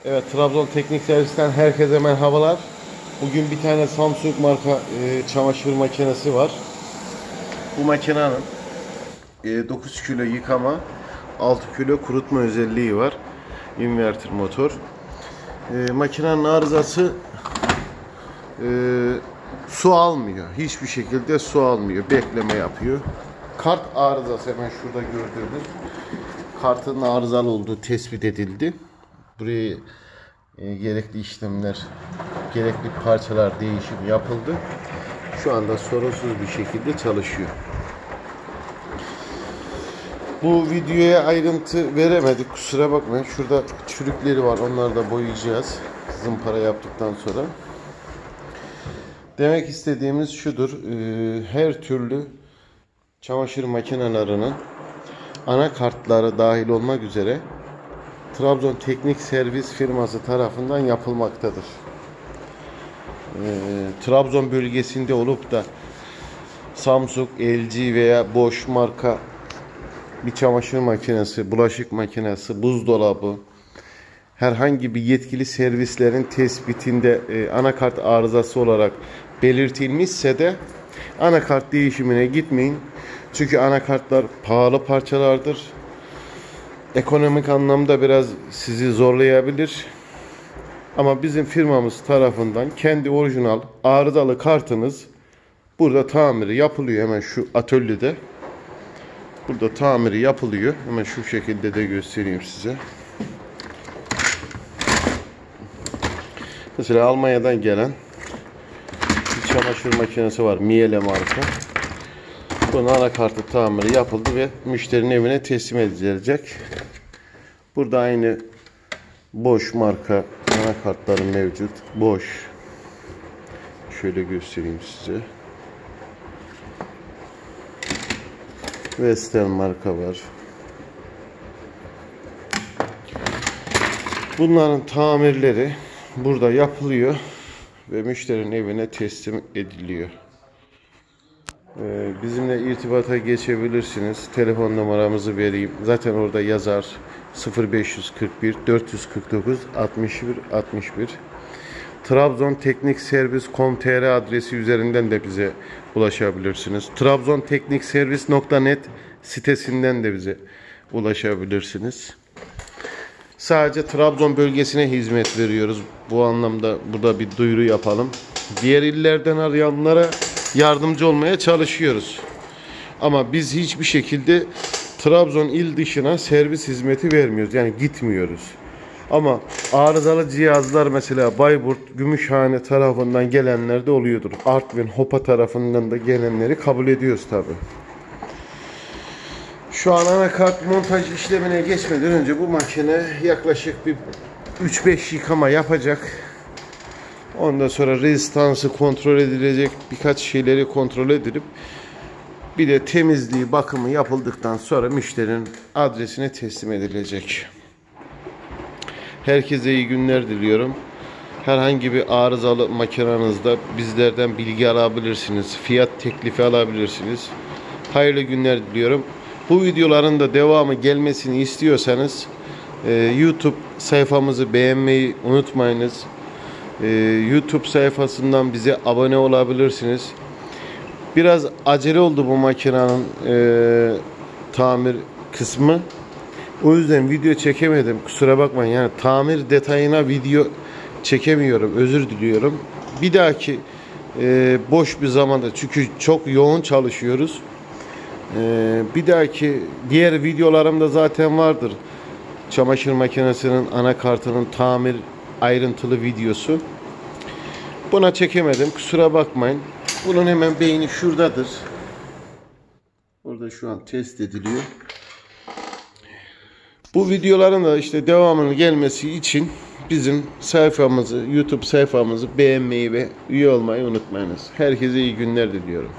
Evet, Trabzon Teknik Servis'ten herkese merhabalar. Bugün bir tane Samsung marka çamaşır makinesi var. Bu makinenin 9 kilo yıkama, 6 kilo kurutma özelliği var. Inverter motor. Makinenin arızası su almıyor. Hiçbir şekilde su almıyor. Bekleme yapıyor. Kart arızası hemen şurada gördüğünüz. Kartın arızalı olduğu tespit edildi. Buraya gerekli işlemler, gerekli parçalar değişim yapıldı. Şu anda sorunsuz bir şekilde çalışıyor. Bu videoya ayrıntı veremedik, kusura bakmayın. Şurada çürükleri var, onları da boyayacağız zımpara yaptıktan sonra. Demek istediğimiz şudur: her türlü çamaşır makinelerinin anakartları dahil olmak üzere Trabzon Teknik Servis firması tarafından yapılmaktadır. Trabzon bölgesinde olup da Samsung, LG veya Bosch marka bir çamaşır makinesi, bulaşık makinesi, buzdolabı, herhangi bir yetkili servislerin tespitinde anakart arızası olarak belirtilmişse de anakart değişimine gitmeyin. Çünkü anakartlar pahalı parçalardır. Ekonomik anlamda biraz sizi zorlayabilir. Ama bizim firmamız tarafından kendi orijinal arızalı kartınız burada tamiri yapılıyor. Hemen şu atölyede. Burada tamiri yapılıyor. Hemen şu şekilde de göstereyim size. Mesela Almanya'dan gelen bir çamaşır makinesi var. Miele marka. Bunun anakartı tamiri yapıldı ve müşterinin evine teslim edilecek. Burada aynı Bosch marka anakartları mevcut. Bosch. Şöyle göstereyim size. Western marka var. Bunların tamirleri burada yapılıyor ve müşterinin evine teslim ediliyor. Bizimle irtibata geçebilirsiniz. Telefon numaramızı vereyim. Zaten orada yazar. 0541 449 61 61. Trabzon Teknik Servis.com.tr adresi üzerinden de bize ulaşabilirsiniz. trabzonteknikservis.net sitesinden de bize ulaşabilirsiniz. Sadece Trabzon bölgesine hizmet veriyoruz. Bu anlamda burada bir duyuru yapalım. Diğer illerden arayanlara yardımcı olmaya çalışıyoruz. Ama biz hiçbir şekilde Trabzon il dışına servis hizmeti vermiyoruz. Yani gitmiyoruz. Ama arızalı cihazlar mesela Bayburt, Gümüşhane tarafından gelenler de oluyordur. Artvin, Hopa tarafından da gelenleri kabul ediyoruz tabi. Şu an anakart montaj işlemine geçmeden önce bu makine yaklaşık bir 3-5 yıkama yapacak. Ondan sonra rezistansı kontrol edilecek, birkaç şeyleri kontrol edilip bir de temizliği, bakımı yapıldıktan sonra müşterinin adresine teslim edilecek. Herkese iyi günler diliyorum. Herhangi bir arızalı makinenizde bizlerden bilgi alabilirsiniz. Fiyat teklifi alabilirsiniz. Hayırlı günler diliyorum. Bu videoların da devamı gelmesini istiyorsanız YouTube sayfamızı beğenmeyi unutmayınız. YouTube sayfasından bize abone olabilirsiniz. Biraz acele oldu bu makinenin tamir kısmı. O yüzden video çekemedim. Kusura bakmayın. Yani tamir detayına video çekemiyorum. Özür diliyorum. Bir dahaki boş bir zamanda, çünkü çok yoğun çalışıyoruz. Bir dahaki diğer videolarımda zaten vardır. Çamaşır makinesinin anakartının tamir ayrıntılı videosu. Buna çekemedim. Kusura bakmayın. Bunun hemen beyni şuradadır. Orada şu an test ediliyor. Bu videoların da işte devamının gelmesi için bizim sayfamızı, YouTube sayfamızı beğenmeyi ve üye olmayı unutmayınız. Herkese iyi günler diliyorum.